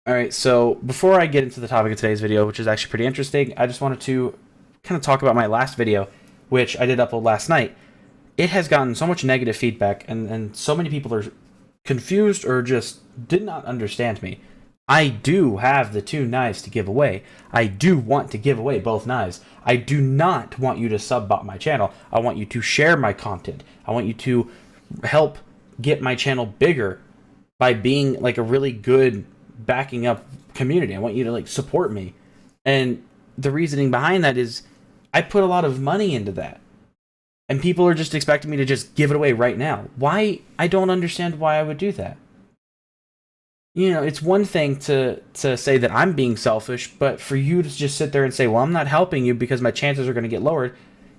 All right, so before I get into the topic of today's video, which is actually pretty interesting, I just wanted to kind of talk about my last video, which I did upload last night. It has gotten so much negative feedback, and so many people are confused or just did not understand me. I do have the two knives to give away. I do want to give away both knives. I do not want you to sub bot my channel. I want you to share my content. I want you to help get my channel bigger by being like a really good backing up community. I want you to like support me. And the reasoning behind that is I put a lot of money into that. And people are just expecting me to just give it away right now. Why? I don't understand why I would do that. You know, it's one thing to say that I'm being selfish, but for you to just sit there and say, well, I'm not helping you because my chances are going to get lowered,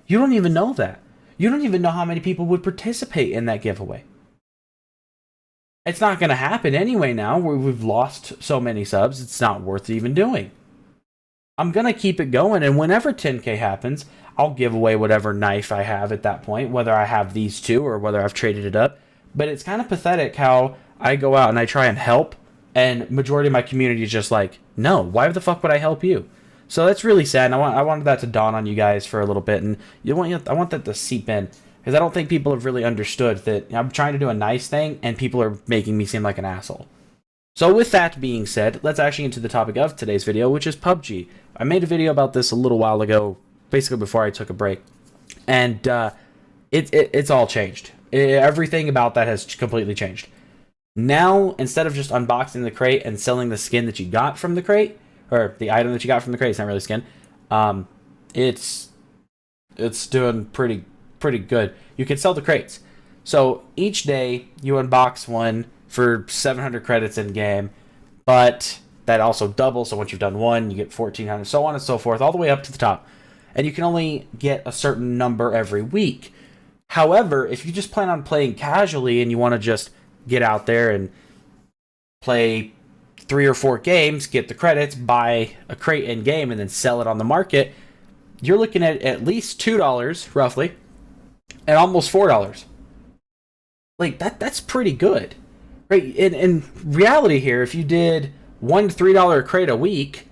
you don't even know that. You don't even know how many people would participate in that giveaway. It's not going to happen anyway now. We've lost so many subs, it's not worth even doing. I'm going to keep it going, and whenever 10K happens, I'll give away whatever knife I have at that point, whether I have these two or whether I've traded it up. But it's kind of pathetic how I go out and I try and help, and majority of my community is just like, no, why the fuck would I help you? So that's really sad, and I wanted that to dawn on you guys for a little bit, and I want that to seep in, because I don't think people have really understood that I'm trying to do a nice thing, and people are making me seem like an asshole. So with that being said, let's actually get into the topic of today's video, which is PUBG. I made a video about this a little while ago, basically before I took a break, and it's all changed. Everything about that has completely changed. Now, instead of just unboxing the crate and selling the skin that you got from the crate, or the item that you got from the crate, it's not really skin, it's doing pretty good. You can sell the crates. So each day you unbox one for 700 credits in game, but that also doubles. So once you've done one, you get 1400, so on and so forth, all the way up to the top. And you can only get a certain number every week. However, if you just plan on playing casually and you want to just get out there and play 3 or 4 games, get the credits, buy a crate in game, and then sell it on the market, you're looking at least $2 roughly, and almost $4. Like that's pretty good, right? In reality here, if you did $1 to $3 crate a week,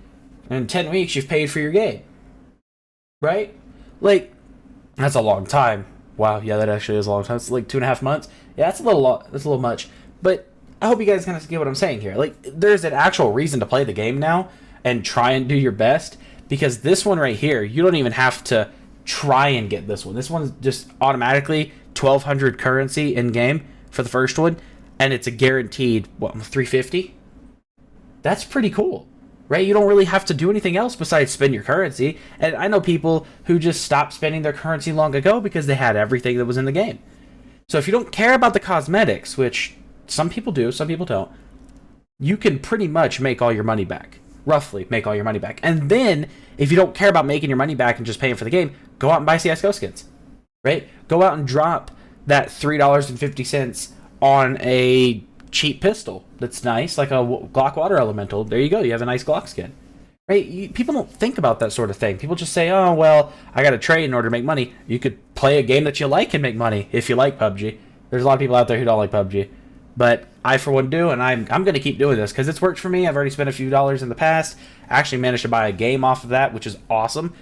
in 10 weeks you've paid for your game, right? Like that's a long time. Wow, yeah, that actually is a long time. It's like 2.5 months. Yeah, that's a little much. But I hope you guys kind of get what I'm saying here. Like, there's an actual reason to play the game now and try and do your best, because this one right here, you don't even have to try and get this one. This one's just automatically 1,200 currency in game for the first one, and it's a guaranteed 350. That's pretty cool, right? You don't really have to do anything else besides spend your currency. And I know people who just stopped spending their currency long ago because they had everything that was in the game. So if you don't care about the cosmetics, which some people do, some people don't, you can pretty much make all your money back. Roughly make all your money back. And then, if you don't care about making your money back and just paying for the game, go out and buy CSGO skins, right? Go out and drop that $3.50 on a cheap pistol that's nice, like a Glock Water Elemental. There you go, you have a nice Glock skin. Right? People don't think about that sort of thing. People just say, oh, well, I got to trade in order to make money. You could play a game that you like and make money if you like PUBG. There's a lot of people out there who don't like PUBG. But I, for one, do, and I'm going to keep doing this because it's worked for me. I've already spent a few dollars in the past. I actually managed to buy a game off of that, which is awesome.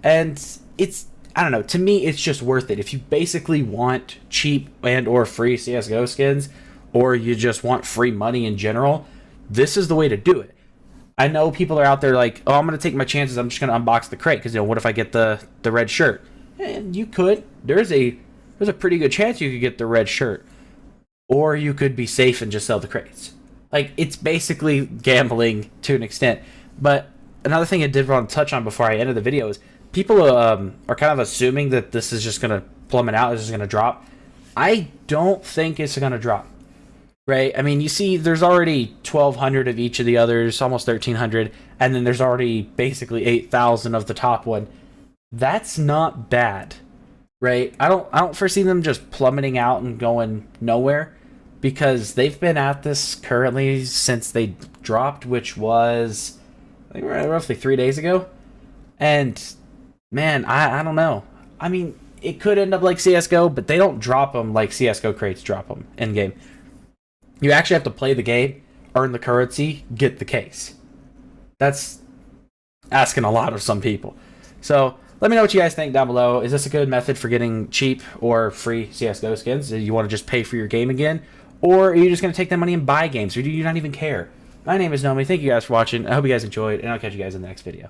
And it's, I don't know, to me, it's just worth it. If you basically want cheap and or free CSGO skins, or you just want free money in general, this is the way to do it. I know people are out there like, oh, I'm going to take my chances. I'm just going to unbox the crate because, you know, what if I get the red shirt? And you could. There's a pretty good chance you could get the red shirt. Or you could be safe and just sell the crates. Like, it's basically gambling to an extent. But another thing I did want to touch on before I ended the video is people are kind of assuming that this is just going to plummet out, this is going to drop. I don't think it's going to drop. Right? I mean, you see, there's already 1,200 of each of the others, almost 1,300, and then there's already basically 8,000 of the top one. That's not bad, right? I don't foresee them just plummeting out and going nowhere, because they've been at this currently since they dropped, which was, I think, roughly 3 days ago. And man, I don't know. I mean, it could end up like CSGO, but they don't drop them like CSGO crates drop them in game. You actually have to play the game, earn the currency, get the case. That's asking a lot of some people. So let me know what you guys think down below. Is this a good method for getting cheap or free CSGO skins? Do you want to just pay for your game again? Or are you just going to take that money and buy games? Or do you not even care? My name is Nomi. Thank you guys for watching. I hope you guys enjoyed, and I'll catch you guys in the next video.